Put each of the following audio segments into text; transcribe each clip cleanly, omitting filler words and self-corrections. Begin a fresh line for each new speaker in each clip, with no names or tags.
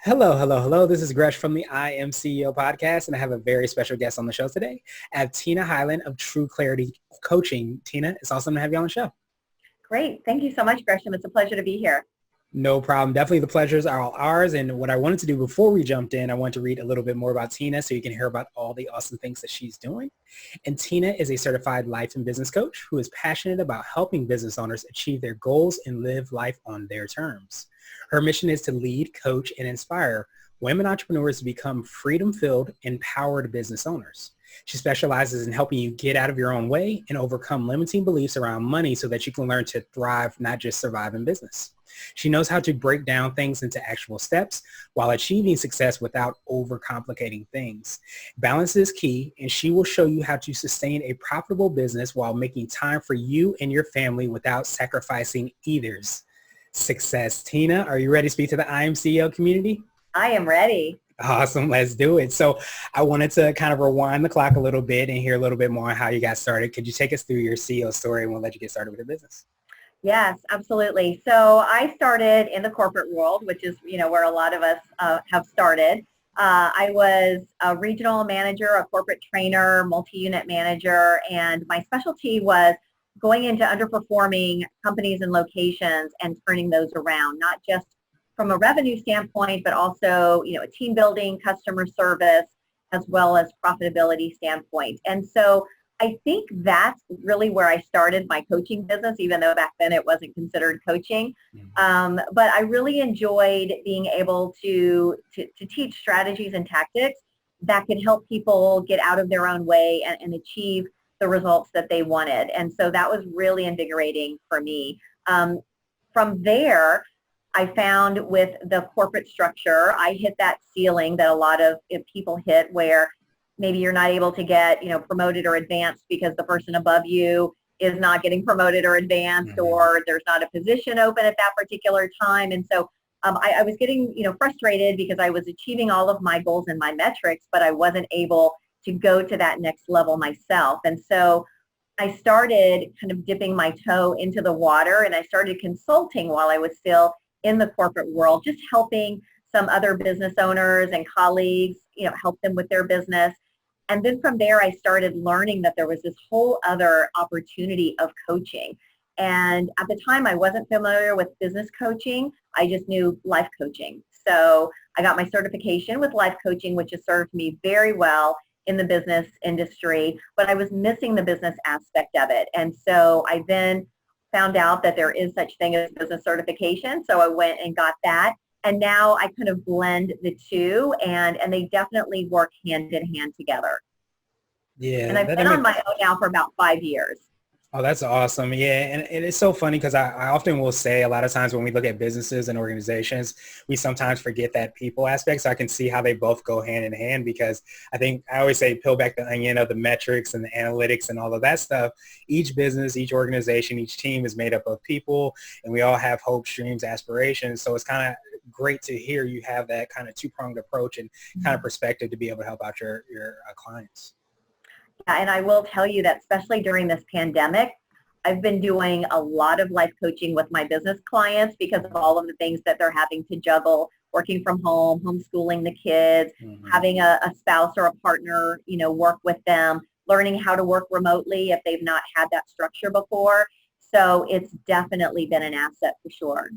Hello, hello, hello. This is Gresh from the I Am CEO podcast, and I have a very special guest on the show today. I have Tina Hyland of True Clarity Coaching. Tina, it's awesome to have you on the show.
Great. Thank you so much, Gresham. It's a pleasure to be here.
No problem. Definitely the pleasures are all ours. And what I wanted to do before we jumped in, I want to read a little bit more about Tina so you can hear about all the awesome things that she's doing. And Tina is a certified life and business coach who is passionate about helping business owners achieve their goals and live life on their terms. Her mission is to lead, coach, and inspire women entrepreneurs to become freedom-filled, empowered business owners. She specializes in helping you get out of your own way and overcome limiting beliefs around money so that you can learn to thrive, not just survive in business. She knows how to break down things into actual steps while achieving success without overcomplicating things. Balance is key, and she will show you how to sustain a profitable business while making time for you and your family without sacrificing either's success. Tina, are you ready to speak to the I Am CEO community?
I am ready.
Awesome. Let's do it. So I wanted to kind of rewind the clock a little bit and hear a little bit more on how you got started. Could you take us through your CEO story and we'll let you get started with your business?
Yes, absolutely. So I started in the corporate world, which is, where a lot of us have started. I was a regional manager, a corporate trainer, multi-unit manager, and my specialty was going into underperforming companies and locations and turning those around, not just from a revenue standpoint, but also, a team building, customer service, as well as profitability standpoint. And so I think that's really where I started my coaching business, even though back then it wasn't considered coaching. But I really enjoyed being able to teach strategies and tactics that could help people get out of their own way and achieve the results that they wanted. And so that was really invigorating for me. From there, I found with the corporate structure, I hit that ceiling that a lot of people hit where maybe you're not able to get, promoted or advanced because the person above you is not getting promoted or advanced, or there's not a position open at that particular time. And so I was getting, frustrated because I was achieving all of my goals and my metrics, but I wasn't able to go to that next level myself. And so I started kind of dipping my toe into the water, and I started consulting while I was still in the corporate world, just helping some other business owners and colleagues, help them with their business. And then from there, I started learning that there was this whole other opportunity of coaching. And at the time, I wasn't familiar with business coaching. I just knew life coaching. So I got my certification with life coaching, which has served me very well in the business industry, but I was missing the business aspect of it. And so I then found out that there is such thing as business certification. So I went and got that. And now I kind of blend the two, and they definitely work hand in hand together.
Yeah.
And I've been on my own now for about 5 years.
Oh, that's awesome. Yeah. And it's so funny because I often will say a lot of times when we look at businesses and organizations, we sometimes forget that people aspect. So I can see how they both go hand in hand, because I think I always say peel back the onion of the metrics and the analytics and all of that stuff. Each business, each organization, each team is made up of people, and we all have hopes, dreams, aspirations. So it's kind of great to hear you have that kind of two-pronged approach and kind of perspective to be able to help out your clients.
Yeah, and I will tell you that especially during this pandemic, I've been doing a lot of life coaching with my business clients because of all of the things that they're having to juggle, working from home, homeschooling the kids, having a spouse or a partner, work with them, learning how to work remotely if they've not had that structure before. So it's definitely been an asset for sure.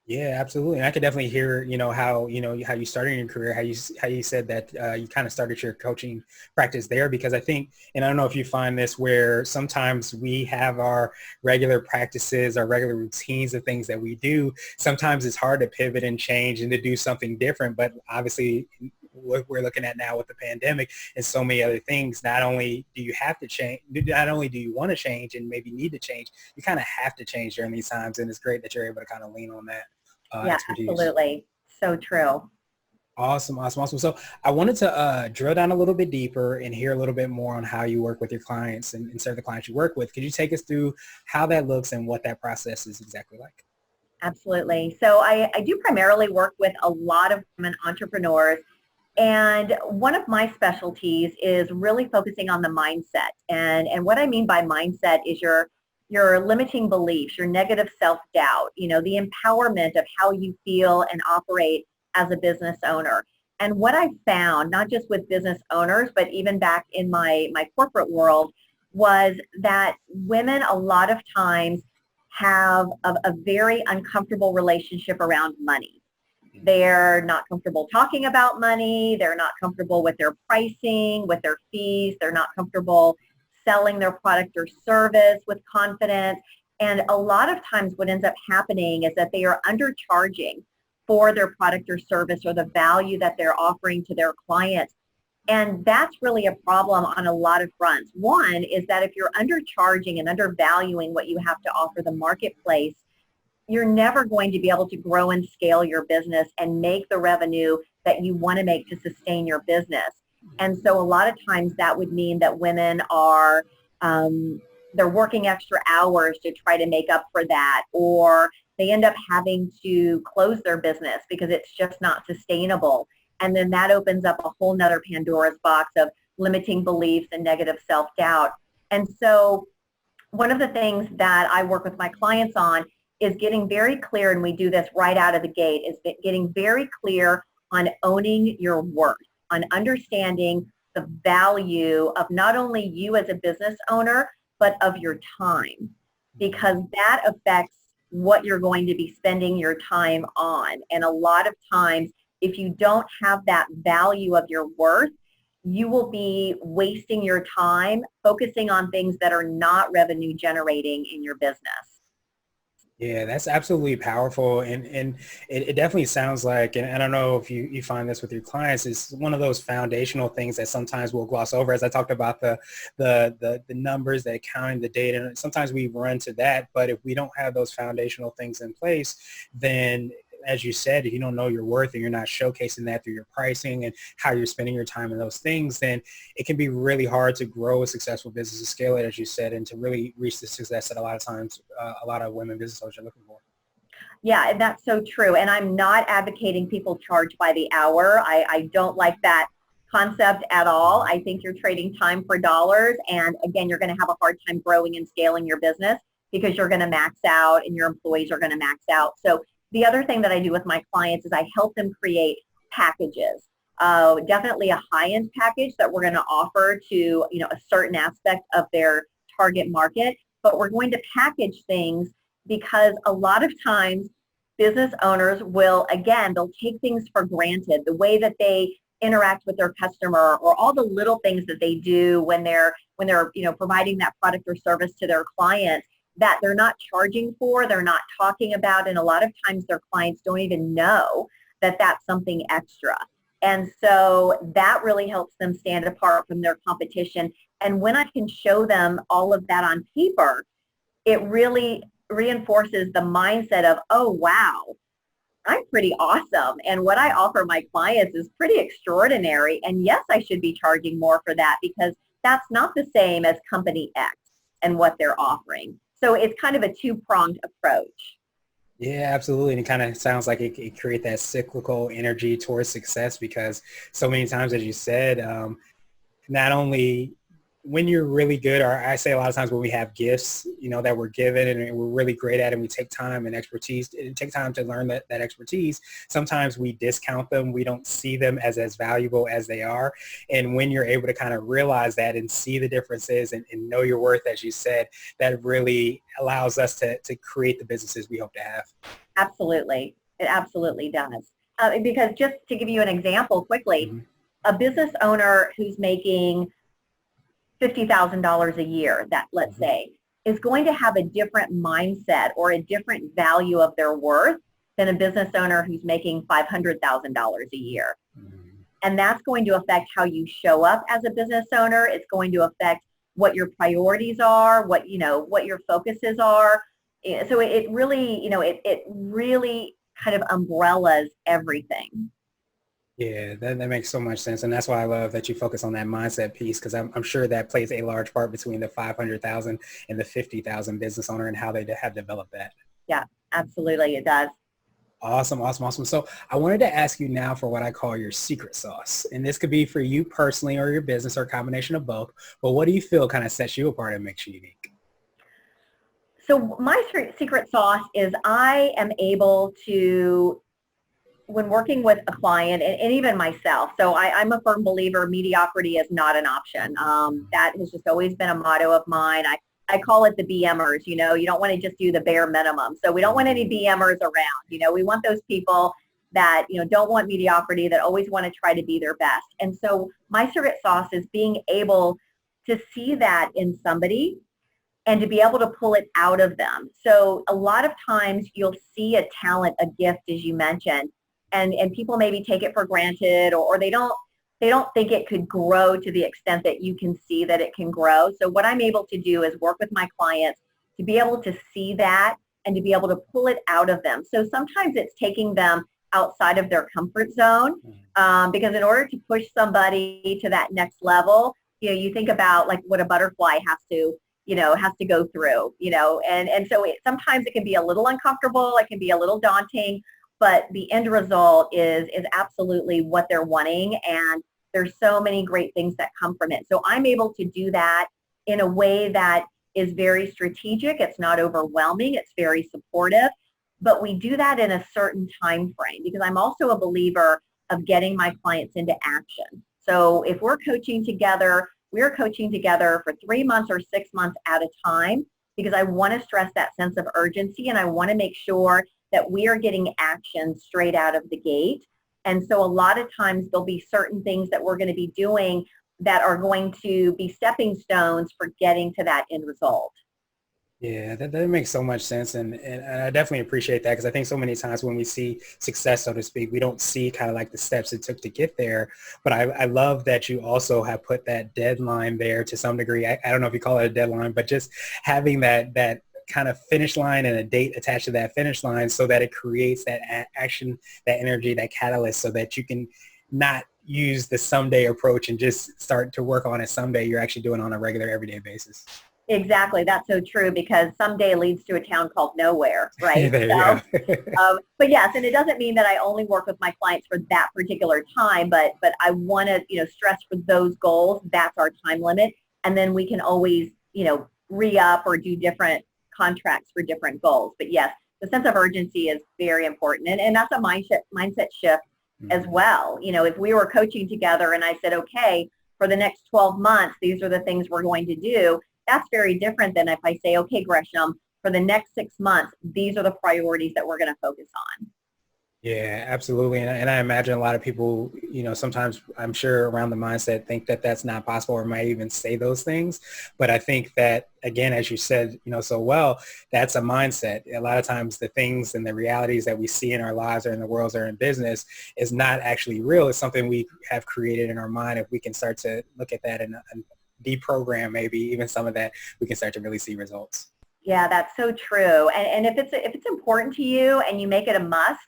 Yeah, absolutely. And I could definitely hear, how you started in your career, how you said that you kind of started your coaching practice there, because I think, and I don't know if you find this, where sometimes we have our regular practices, our regular routines of things that we do. Sometimes it's hard to pivot and change and to do something different. But obviously what we're looking at now with the pandemic and so many other things, not only do you have to change, not only do you want to change and maybe need to change, you kind of have to change during these times. And it's great that you're able to kind of lean on that.
Yeah,
expertise.
absolutely. So true.
Awesome. So I wanted to drill down a little bit deeper and hear a little bit more on how you work with your clients and serve the clients you work with. Could you take us through how that looks and what that process is exactly like?
Absolutely. So I do primarily work with a lot of women entrepreneurs. And one of my specialties is really focusing on the mindset. And what I mean by mindset is your limiting beliefs, your negative self-doubt, the empowerment of how you feel and operate as a business owner. And what I found, not just with business owners, but even back in my corporate world, was that women a lot of times have a very uncomfortable relationship around money. They're not comfortable talking about money. They're not comfortable with their pricing, with their fees. They're not comfortable selling their product or service with confidence. And a lot of times what ends up happening is that they are undercharging for their product or service or the value that they're offering to their clients. And that's really a problem on a lot of fronts. One is that if you're undercharging and undervaluing what you have to offer the marketplace, you're never going to be able to grow and scale your business and make the revenue that you want to make to sustain your business. And so a lot of times that would mean that women are, they're working extra hours to try to make up for that, or they end up having to close their business because it's just not sustainable. And then that opens up a whole nother Pandora's box of limiting beliefs and negative self-doubt. And so one of the things that I work with my clients on is getting very clear, and we do this right out of the gate, is getting very clear on owning your worth, on understanding the value of not only you as a business owner, but of your time, because that affects what you're going to be spending your time on. And a lot of times, if you don't have that value of your worth, you will be wasting your time focusing on things that are not revenue generating in your business.
Yeah, that's absolutely powerful. And it definitely sounds like, and I don't know if you find this with your clients, is one of those foundational things that sometimes we'll gloss over. As I talked about the numbers, the accounting, the data, and sometimes we run to that. But if we don't have those foundational things in place, then as you said, if you don't know your worth and you're not showcasing that through your pricing and how you're spending your time in those things, then it can be really hard to grow a successful business, to scale it, as you said, and to really reach the success that a lot of times a lot of women business owners are looking for.
Yeah, and that's so true. And I'm not advocating people charge by the hour. I don't like that concept at all. I think you're trading time for dollars. And again, you're going to have a hard time growing and scaling your business because you're going to max out and your employees are going to max out. So the other thing that I do with my clients is I help them create packages. Definitely a high-end package that we're going to offer to, a certain aspect of their target market, but we're going to package things because a lot of times business owners will, again, they'll take things for granted, the way that they interact with their customer or all the little things that they do when they're providing that product or service to their clients that they're not charging for, they're not talking about, and a lot of times their clients don't even know that that's something extra. And so that really helps them stand apart from their competition. And when I can show them all of that on paper, it really reinforces the mindset of, oh, wow, I'm pretty awesome. And what I offer my clients is pretty extraordinary. And yes, I should be charging more for that because that's not the same as company X and what they're offering. So it's kind of a two-pronged approach.
Yeah, absolutely. And it kind of sounds like it creates that cyclical energy towards success because so many times, as you said, not only when you're really good, or I say a lot of times when we have gifts, that we're given and we're really great at, and we take time and expertise, it takes time to learn that expertise. Sometimes we discount them. We don't see them as valuable as they are. And when you're able to kind of realize that and see the differences and know your worth, as you said, that really allows us to create the businesses we hope to have.
Absolutely. It absolutely does. Because just to give you an example quickly, a business owner who's making $50,000 a year, that let's say, is going to have a different mindset or a different value of their worth than a business owner who's making $500,000 a year. And that's going to affect how you show up as a business owner. It's going to affect what your priorities are, what your focuses are. So it really, it really kind of umbrellas everything.
Yeah, that makes so much sense. And that's why I love that you focus on that mindset piece, because I'm sure that plays a large part between the 500,000 and the 50,000 business owner and how they have developed that.
Yeah, absolutely. It does.
Awesome, awesome, awesome. So I wanted to ask you now for what I call your secret sauce. And this could be for you personally or your business or a combination of both. But what do you feel kind of sets you apart and makes you unique?
So my secret sauce is I am able to when working with a client and even myself, so I'm a firm believer mediocrity is not an option. That has just always been a motto of mine. I call it the BMers, you know, you don't want to just do the bare minimum. So we don't want any BMers around, you know, we want those people that, you know, don't want mediocrity, that always want to try to be their best. And so my secret sauce is being able to see that in somebody and to be able to pull it out of them. So a lot of times you'll see a talent, a gift, as you mentioned, and people maybe take it for granted, or they don't think it could grow to the extent that you can see that it can grow. So what I'm able to do is work with my clients to be able to see that and to be able to pull it out of them. So sometimes it's taking them outside of their comfort zone, because in order to push somebody to that next level, you know, you think about like what a butterfly has to go through, you know, and so sometimes it can be a little uncomfortable, it can be a little daunting, but the end result is absolutely what they're wanting, and there's so many great things that come from it. So I'm able to do that in a way that is very strategic. It's not overwhelming, it's very supportive, but we do that in a certain time frame, because I'm also a believer of getting my clients into action. So if we're coaching together for 3 months or 6 months at a time, because I want to stress that sense of urgency, and I want to make sure that we are getting action straight out of the gate. And so a lot of times there'll be certain things that we're going to be doing that are going to be stepping stones for getting to that end result.
Yeah, that makes so much sense. And I definitely appreciate that, because I think so many times when we see success, so to speak, we don't see kind of like the steps it took to get there. But I love that you also have put that deadline there to some degree. I don't know if you call it a deadline, but just having that kind of finish line and a date attached to that finish line, so that it creates that action, that energy, that catalyst, so that you can not use the someday approach and just start to work on it someday. You're actually doing it on a regular everyday basis.
Exactly. That's so true, because someday leads to a town called nowhere, right?
There you go.
But yes, and it doesn't mean that I only work with my clients for that particular time, but I want to, you know, stress for those goals, that's our time limit. And then we can always, you know, re-up or do different contracts for different goals. But yes, the sense of urgency is very important. And that's a mindset shift as well. You know, if we were coaching together and I said, okay, for the next 12 months, these are the things we're going to do, that's very different than if I say, okay, Gresham, for the next 6 months, these are the priorities that we're going to focus on.
Yeah, absolutely. And I imagine a lot of people, you know, sometimes I'm sure around the mindset think that that's not possible, or might even say those things. But I think that, again, as you said, you know, so well, that's a mindset. A lot of times the things and the realities that we see in our lives or in the worlds or in business is not actually real. It's something we have created in our mind. If we can start to look at that and deprogram maybe even some of that, we can start to really see results.
Yeah, that's so true. And if it's important to you and you make it a must,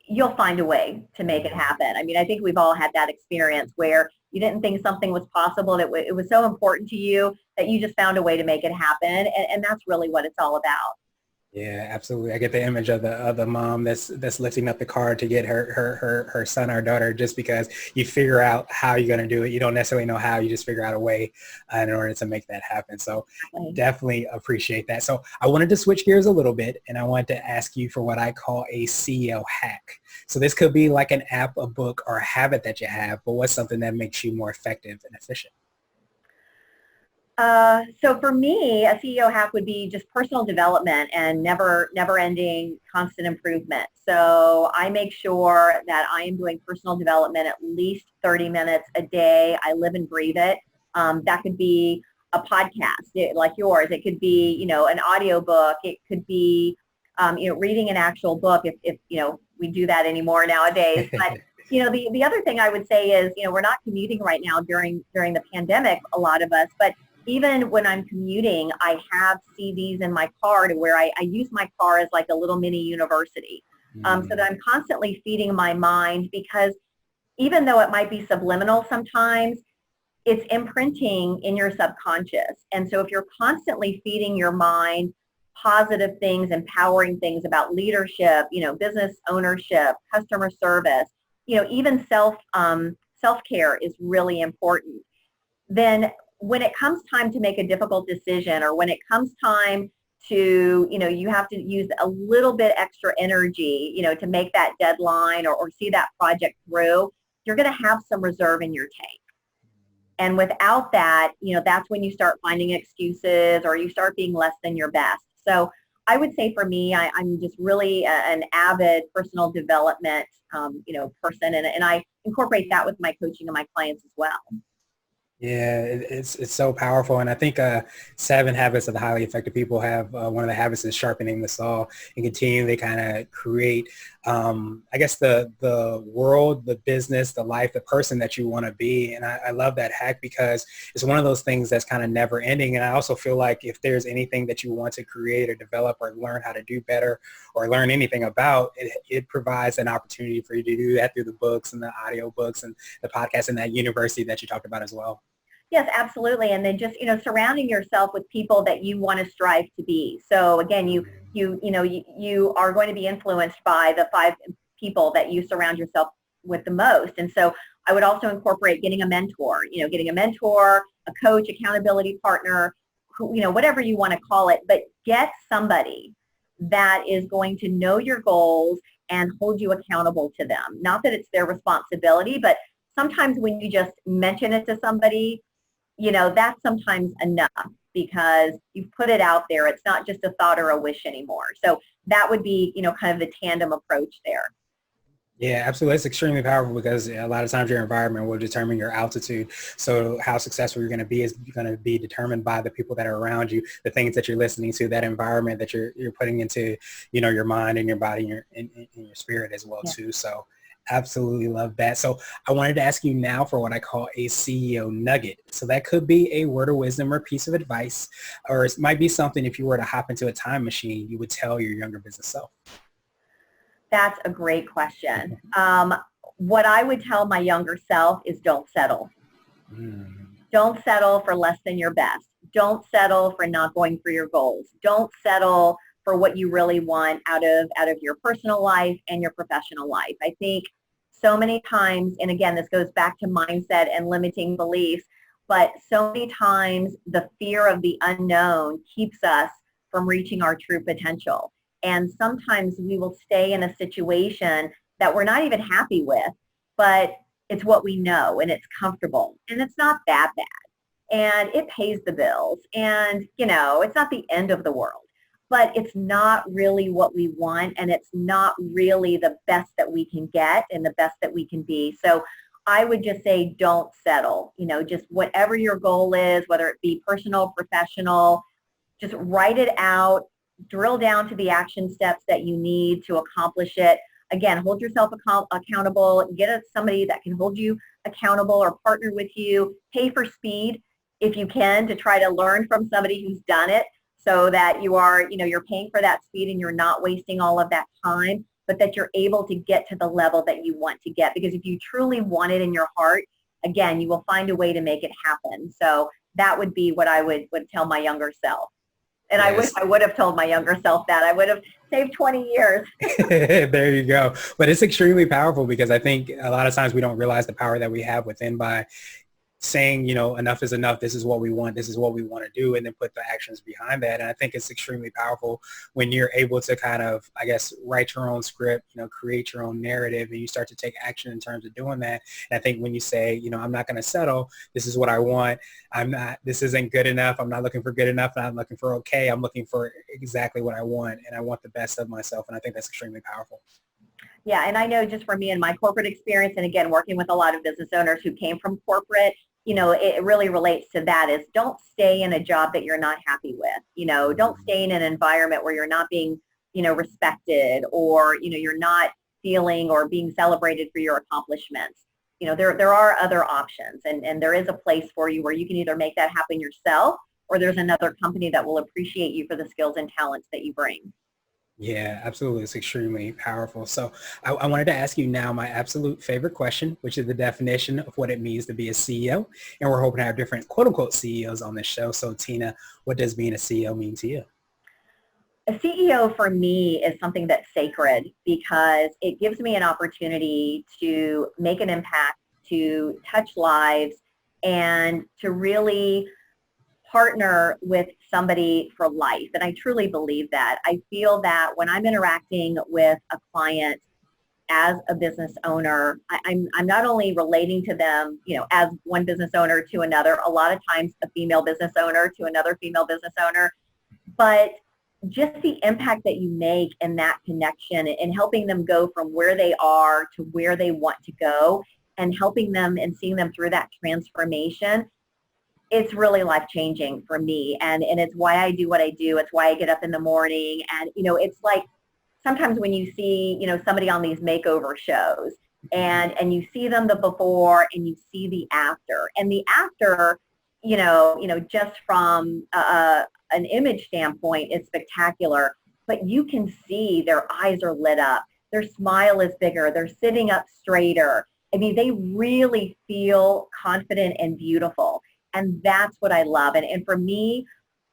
you'll find a way to make it happen. I mean, I think we've all had that experience where you didn't think something was possible, that it was so important to you that you just found a way to make it happen. And that's really what it's all about.
Yeah, absolutely. I get the image of the mom that's lifting up the card to get her son or daughter, just because you figure out how you're going to do it. You don't necessarily know how, you just figure out a way in order to make that happen. So definitely appreciate that. So I wanted to switch gears a little bit, and I wanted to ask you for what I call a CEO hack. So this could be like an app, a book, or a habit that you have, but what's something that makes you more effective and efficient?
So for me, a CEO hack would be just personal development and never ending constant improvement. So I make sure that I am doing personal development at least 30 minutes a day. I live and breathe it. That could be a podcast like yours. It could be, you know, an audio book. It could be, you know, reading an actual book if, you know, we do that anymore nowadays. But you know, the other thing I would say is, you know, we're not commuting right now during the pandemic, a lot of us, but even when I'm commuting, I have CDs in my car to where I use my car as like a little mini university, so that I'm constantly feeding my mind, because even though it might be subliminal sometimes, it's imprinting in your subconscious. And so if you're constantly feeding your mind positive things, empowering things about leadership, you know, business ownership, customer service, you know, even self-care is really important. Then when it comes time to make a difficult decision, or when it comes time to, you have to use a little bit extra energy, to make that deadline or see that project through, you're going to have some reserve in your tank. And without that, that's when you start finding excuses or you start being less than your best. So I would say for me, I'm just really an avid personal development, person, and I incorporate that with my coaching and my clients as well.
Yeah, it's so powerful. And I think 7 habits of the highly effective people have one of the habits is sharpening the saw and continue to kind of create, I guess, the world, the business, the life, the person that you want to be. And I love that hack because it's one of those things that's kind of never ending. And I also feel like if there's anything that you want to create or develop or learn how to do better or learn anything about, it provides an opportunity for you to do that through the books and the audio books and the podcast and that university that you talked about as well.
Yes, absolutely. And then just, surrounding yourself with people that you want to strive to be. So again, you are going to be influenced by the 5 people that you surround yourself with the most. And so I would also incorporate getting a mentor, a coach, accountability partner, whatever you want to call it, but get somebody that is going to know your goals and hold you accountable to them. Not that it's their responsibility, but sometimes when you just mention it to somebody, that's sometimes enough because you've put it out there. It's not just a thought or a wish anymore. So that would be, kind of the tandem approach there.
Yeah, absolutely. It's extremely powerful because a lot of times your environment will determine your altitude. So how successful you're going to be is going to be determined by the people that are around you, the things that you're listening to, that environment that you're putting into, your mind and your body and your spirit as well, too. So absolutely love that. So I wanted to ask you now for what I call a CEO nugget. So that could be a word of wisdom or piece of advice, or it might be something if you were to hop into a time machine, you would tell your younger business self.
That's a great question. What I would tell my younger self is don't settle. Don't settle for less than your best. Don't settle for not going for your goals. Don't settle for what you really want out of your personal life and your professional life. I think so many times, and again, this goes back to mindset and limiting beliefs, but so many times the fear of the unknown keeps us from reaching our true potential. And sometimes we will stay in a situation that we're not even happy with, but it's what we know and it's comfortable and it's not that bad and it pays the bills and, it's not the end of the world. But it's not really what we want and it's not really the best that we can get and the best that we can be. So I would just say don't settle, just whatever your goal is, whether it be personal, professional, just write it out, drill down to the action steps that you need to accomplish it. Again, hold yourself accountable, get somebody that can hold you accountable or partner with you, pay for speed if you can to try to learn from somebody who's done it. So that you are, you're paying for that speed and you're not wasting all of that time, but that you're able to get to the level that you want to get. Because if you truly want it in your heart, again, you will find a way to make it happen. So that would be what I would tell my younger self. And yes. I wish I would have told my younger self that. I would have saved 20 years.
There you go. But it's extremely powerful because I think a lot of times we don't realize the power that we have within by saying, enough is enough. This is what we want. This is what we want to do. And then put the actions behind that. And I think it's extremely powerful when you're able to kind of, I guess, write your own script, create your own narrative and you start to take action in terms of doing that. And I think when you say, I'm not going to settle, this is what I want. This isn't good enough. I'm not looking for good enough. I'm looking for okay. I'm looking for exactly what I want. And I want the best of myself. And I think that's extremely powerful.
Yeah. And I know just for me and my corporate experience, and again, working with a lot of business owners who came from corporate, it really relates to that is don't stay in a job that you're not happy with. Don't stay in an environment where you're not being, respected or, you're not feeling or being celebrated for your accomplishments. There are other options and there is a place for you where you can either make that happen yourself or there's another company that will appreciate you for the skills and talents that you bring.
Yeah, absolutely. It's extremely powerful. So I wanted to ask you now my absolute favorite question, which is the definition of what it means to be a CEO. And we're hoping to have different quote unquote CEOs on this show. So Tina, what does being a CEO mean to you?
A CEO for me is something that's sacred because it gives me an opportunity to make an impact, to touch lives, and to really partner with somebody for life. And I truly believe that. I feel that when I'm interacting with a client as a business owner, I'm not only relating to them, as one business owner to another, a lot of times a female business owner to another female business owner, but just the impact that you make in that connection and helping them go from where they are to where they want to go and helping them and seeing them through that transformation, it's really life-changing for me. And it's why I do what I do. It's why I get up in the morning. And, it's like sometimes when you see, somebody on these makeover shows and you see them the before and you see the after. And the after, just from an image standpoint is spectacular, but you can see their eyes are lit up. Their smile is bigger. They're sitting up straighter. I mean, they really feel confident and beautiful. And that's what I love. And for me,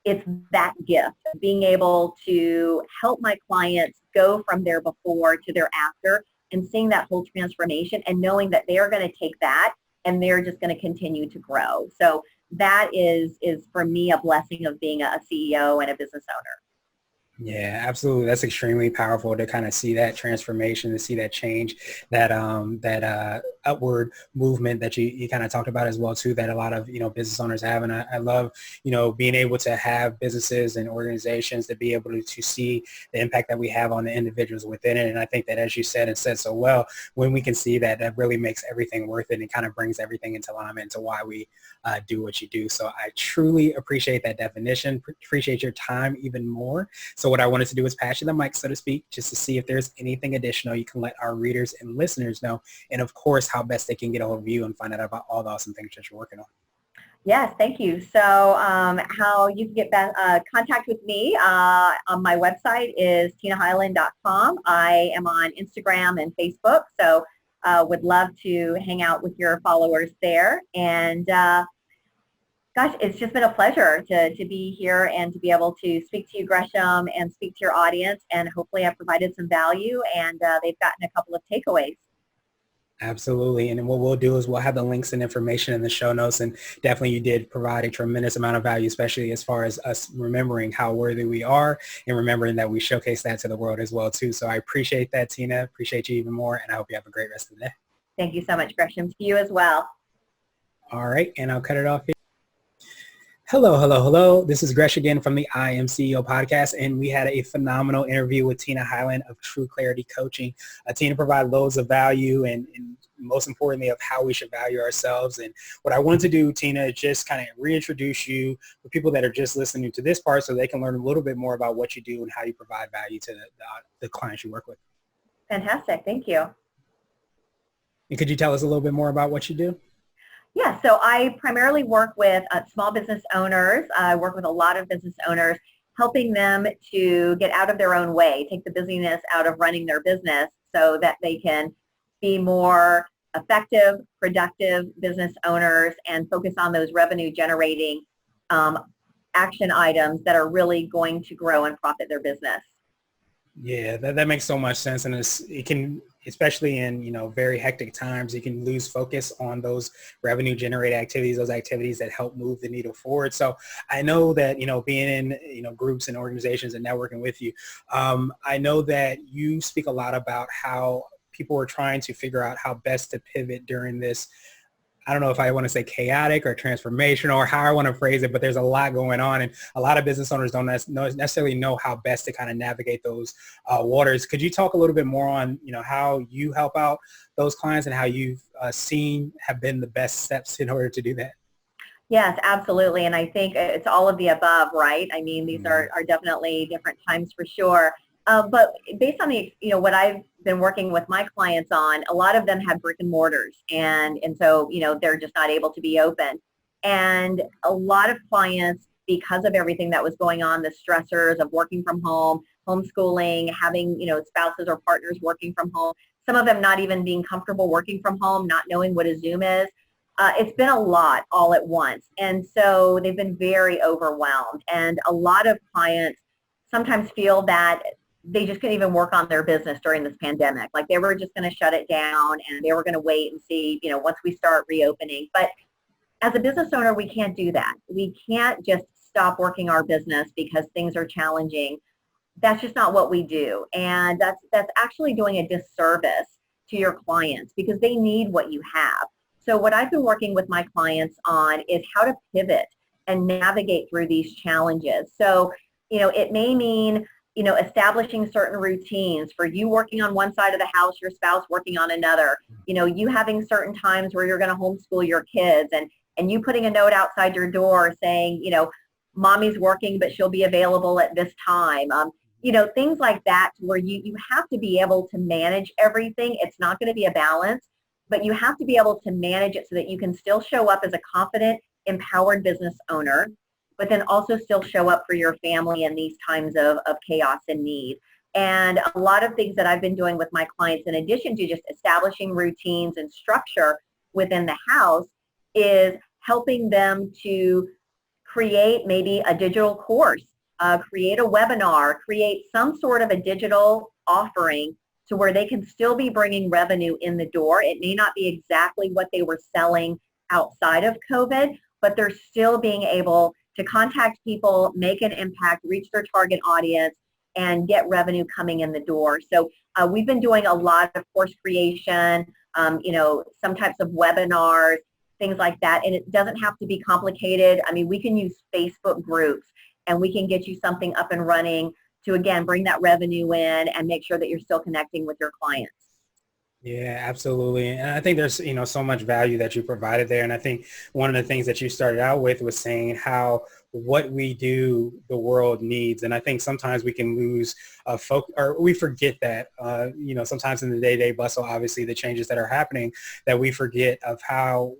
it's that gift of being able to help my clients go from their before to their after and seeing that whole transformation and knowing that they're going to take that and they're just going to continue to grow. So that is for me a blessing of being a CEO and a business owner.
Yeah, absolutely. That's extremely powerful to kind of see that transformation, to see that change, that upward movement that you kind of talked about as well too, that a lot of, business owners have. And I love, being able to have businesses and organizations to be able to see the impact that we have on the individuals within it. And I think that, as you said and said so well, when we can see that, that really makes everything worth it and kind of brings everything into alignment to why we do what you do. So I truly appreciate that definition, appreciate your time even more. So what I wanted to do is pass you the mic, so to speak, just to see if there's anything additional you can let our readers and listeners know. And of course, how best they can get a hold of you and find out about all the awesome things that you're working on.
Yes, thank you. So how you can get contact with me on my website is Hyland.com. I am on Instagram and Facebook, so would love to hang out with your followers there. And gosh, it's just been a pleasure to be here and to be able to speak to you, Gresham, and speak to your audience. And hopefully I've provided some value and they've gotten a couple of takeaways.
Absolutely. And then what we'll do is we'll have the links and information in the show notes. And definitely you did provide a tremendous amount of value, especially as far as us remembering how worthy we are and remembering that we showcase that to the world as well, too. So I appreciate that, Tina. Appreciate you even more. And I hope you have a great rest of the day.
Thank you so much, Gresham. To you as well.
All right. And I'll cut it off here. Hello, hello, hello. This is Gresh again from the I Am CEO podcast, and we had a phenomenal interview with Tina Hyland of True Clarity Coaching. Tina provided loads of value and most importantly of how we should value ourselves. And what I wanted to do, Tina, is just kind of reintroduce you for people that are just listening to this part so they can learn a little bit more about what you do and how you provide value to the clients you work with.
Fantastic. Thank you.
And could you tell us a little bit more about what you do?
Yeah, so I primarily work with small business owners. I work with a lot of business owners, helping them to get out of their own way, take the busyness out of running their business so that they can be more effective, productive business owners and focus on those revenue generating action items that are really going to grow and profit their business.
Yeah, that makes so much sense. And it can, especially in, very hectic times, you can lose focus on those revenue generated activities, those activities that help move the needle forward. So I know that, being in, groups and organizations and networking with you, I know that you speak a lot about how people are trying to figure out how best to pivot during this. I don't know if I want to say chaotic or transformational or how I want to phrase it, but there's a lot going on and a lot of business owners don't necessarily know how best to kind of navigate those waters. Could you talk a little bit more on, how you help out those clients and how you've seen have been the best steps in order to do that?
Yes, absolutely. And I think it's all of the above, right? I mean, these are definitely different times for sure. But based on the, what I've been working with my clients on, a lot of them have brick and mortars and so, they're just not able to be open. And a lot of clients, because of everything that was going on, the stressors of working from home, homeschooling, having, spouses or partners working from home, some of them not even being comfortable working from home, not knowing what a Zoom is. It's been a lot all at once. And so they've been very overwhelmed. And a lot of clients sometimes feel that they just couldn't even work on their business during this pandemic. Like they were just going to shut it down and they were going to wait and see, once we start reopening. But As a business owner, we can't do that. We can't just stop working our business because things are challenging. That's just not what we do. And that's actually doing a disservice to your clients because they need what you have. So what I've been working with my clients on is how to pivot and navigate through these challenges. So, it may mean, establishing certain routines for you working on one side of the house, your spouse working on another, you having certain times where you're going to homeschool your kids and you putting a note outside your door saying, mommy's working, but she'll be available at this time. Things like that where you have to be able to manage everything. It's not going to be a balance, but you have to be able to manage it so that you can still show up as a confident, empowered business owner, but then also still show up for your family in these times of chaos and need. And a lot of things that I've been doing with my clients, in addition to just establishing routines and structure within the house, is helping them to create maybe a digital course, create a webinar, create some sort of a digital offering to where they can still be bringing revenue in the door. It may not be exactly what they were selling outside of COVID, but they're still being able to contact people, make an impact, reach their target audience, and get revenue coming in the door. So we've been doing a lot of course creation, some types of webinars, things like that. And it doesn't have to be complicated. I mean, we can use Facebook groups and we can get you something up and running to, again, bring that revenue in and make sure that you're still connecting with your clients.
Yeah, absolutely. And I think there's, so much value that you provided there. And I think one of the things that you started out with was saying how what we do, the world needs. And I think sometimes we can lose focus, or we forget that, sometimes in the day-to-day bustle, obviously the changes that are happening, that we forget of how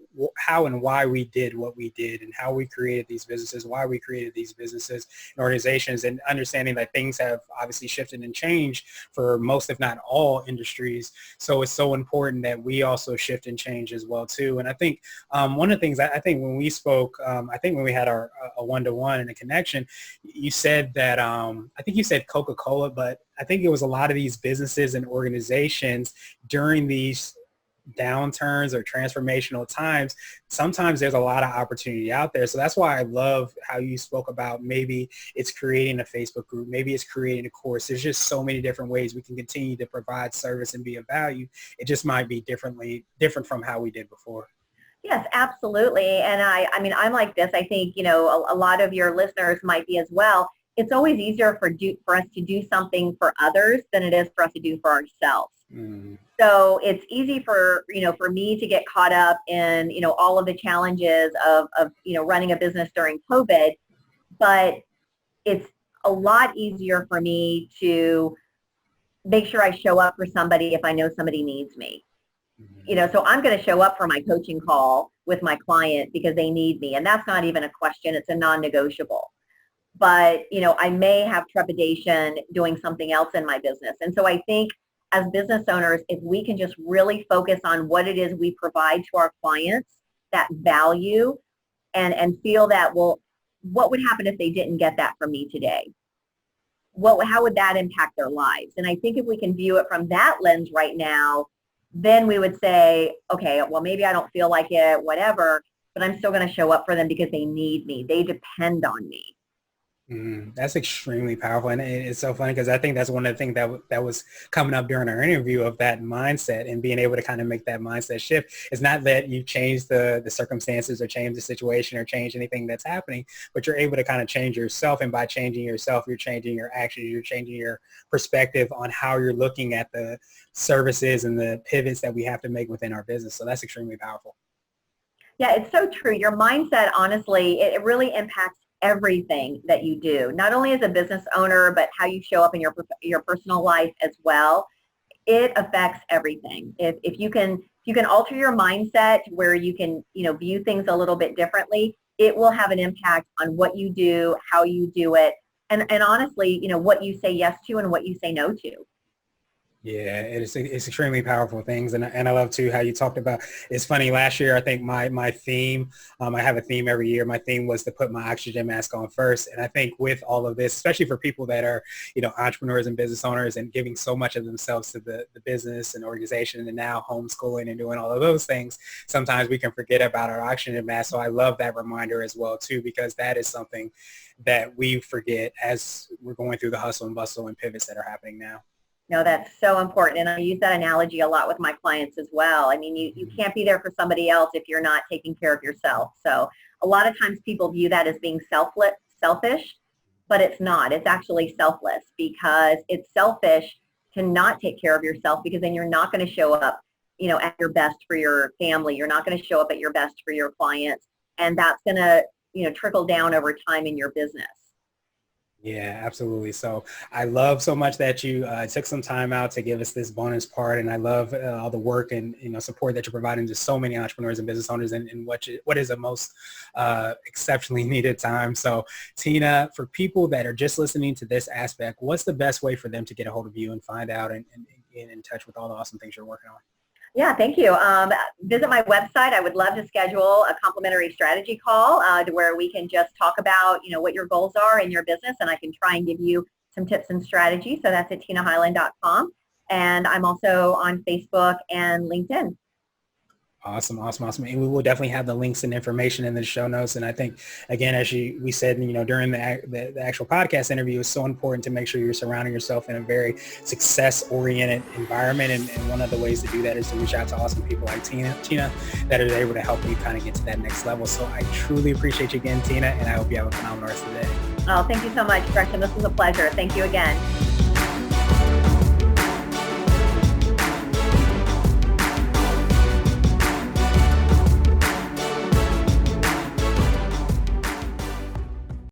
and why we did what we did and how we created these businesses, why we created these businesses and organizations, and understanding that things have obviously shifted and changed for most, if not all, industries. So it's so important that we also shift and change as well too. And I think one of the things I think when we spoke, I think when we had our a one-to-one and a connection, you said that I think you said Coca-Cola, but I think it was a lot of these businesses and organizations during these downturns or transformational times, sometimes there's a lot of opportunity out there. So that's why I love how you spoke about maybe it's creating a Facebook group, maybe it's creating a course. There's just so many different ways we can continue to provide service and be of value. It just might be different from how we did before.
Yes, absolutely. And I mean, I'm like this. I think, a lot of your listeners might be as well. It's always easier for us to do something for others than it is for us to do for ourselves. Mm. So it's easy for me to get caught up in, all of the challenges of running a business during COVID, but it's a lot easier for me to make sure I show up for somebody if I know somebody needs me. So I'm going to show up for my coaching call with my client because they need me. And that's not even a question. It's a non-negotiable. But, I may have trepidation doing something else in my business. And so I think as business owners, if we can just really focus on what it is we provide to our clients, that value, and feel that, well, what would happen if they didn't get that from me today? How would that impact their lives? And I think if we can view it from that lens right now, then we would say, okay, well, maybe I don't feel like it, whatever, but I'm still going to show up for them because they need me. They depend on me.
That's extremely powerful. And it's so funny because I think that's one of the things that was coming up during our interview, of that mindset and being able to kind of make that mindset shift. It's not that you change the circumstances or change the situation or change anything that's happening, but you're able to kind of change yourself. And by changing yourself, you're changing your actions, you're changing your perspective on how you're looking at the services and the pivots that we have to make within our business. So that's extremely powerful.
Yeah, it's so true. Your mindset, honestly, it really impacts everything that you do, not only as a business owner, but how you show up in your personal life as well. It affects everything. If you can alter your mindset where you can, view things a little bit differently, it will have an impact on what you do, how you do it, and honestly, what you say yes to and what you say no to.
Yeah, it's extremely powerful things. And I love too how you talked about, it's funny, last year, I think my theme, I have a theme every year. My theme was to put my oxygen mask on first. And I think with all of this, especially for people that are, entrepreneurs and business owners and giving so much of themselves to the business and organization and now homeschooling and doing all of those things, sometimes we can forget about our oxygen mask. So I love that reminder as well too, because that is something that we forget as we're going through the hustle and bustle and pivots that are happening now.
No, that's so important. And I use that analogy a lot with my clients as well. I mean, you can't be there for somebody else if you're not taking care of yourself. So a lot of times people view that as being selfish, but it's not. It's actually selfless, because it's selfish to not take care of yourself, because then you're not going to show up, at your best for your family. You're not going to show up at your best for your clients. And that's going to, trickle down over time in your business.
Yeah, absolutely. So I love so much that you took some time out to give us this bonus part, and I love all the work and support that you're providing to so many entrepreneurs and business owners in what is a most exceptionally needed time. So Tina, for people that are just listening to this aspect, what's the best way for them to get a hold of you and find out and get in touch with all the awesome things you're working on?
Yeah, thank you. Visit my website. I would love to schedule a complimentary strategy call to where we can just talk about, what your goals are in your business, and I can try and give you some tips and strategies. So that's at Hyland.com. And I'm also on Facebook and LinkedIn.
Awesome. And we will definitely have the links and information in the show notes. And I think, again, as we said, during the actual podcast interview, it's so important to make sure you're surrounding yourself in a very success-oriented environment. And one of the ways to do that is to reach out to awesome people like Tina, that are able to help you kind of get to that next level. So I truly appreciate you again, Tina, and I hope you have a phenomenal rest of the day.
Oh, thank you so much, Gretchen. This was a pleasure. Thank you again.